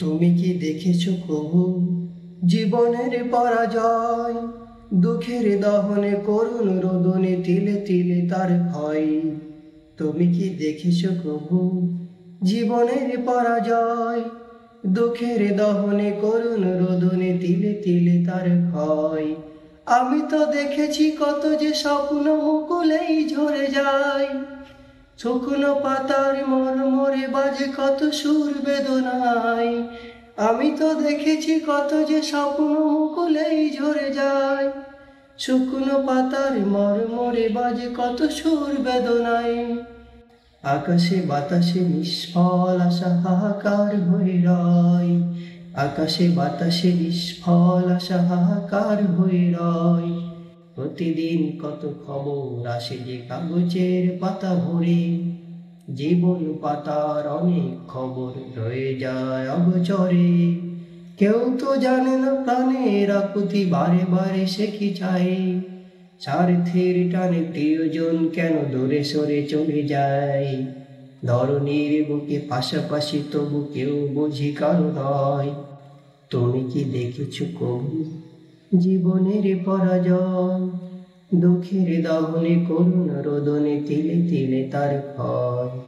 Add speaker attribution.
Speaker 1: তুমি কি দেখেছো কবু জীবনের পরাজয়? দুঃখের দহনে করুণ রোদনে তিলে তিলে তার ক্ষয়। তুমি কি দেখেছো কবু জীবনের পরাজয়? দুঃখের দহনে করুণ রোদনে তিলে তিলে তার ক্ষয়। আমি তো দেখেছি কত যে স্বপ্ন মুকুলেই ঝরে যায়। শুকনো পাতার মরমরে বাজে কত সুর বেদনায়। আমি তো দেখেছি কত যে স্বপ্ন মুকুলেই ঝরে যায়। শুকনো পাতার মরমরে বাজে কত সুর বেদনায়। আকাশে বাতাসে নিষ্ফল আশা হাহাকার হয়ে রয়। আকাশে বাতাসে নিষ্ফল আশা হাহাকার হয়ে রয়। প্রতিদিন কত খবর আসে যে কাগজের পাতা ভরে। জীবন পাতার অনেক খবর রয়ে যায় অগোচরে। কেউ তো জানে না প্রাণের আকুতি বারে বারে সে কি চায়। স্বার্থের টানে প্রিয়জন কেন দূরে সরে চলে যায়। ধরনীর বুকে পাশাপাশি তবু কেউ বুঝি কারো নয়। তুমি কি দেখেছো কবু জীবনের পরাজয়? দুঃখের দহনে করুণ রোদনে তিলে তিলে তার ক্ষয়।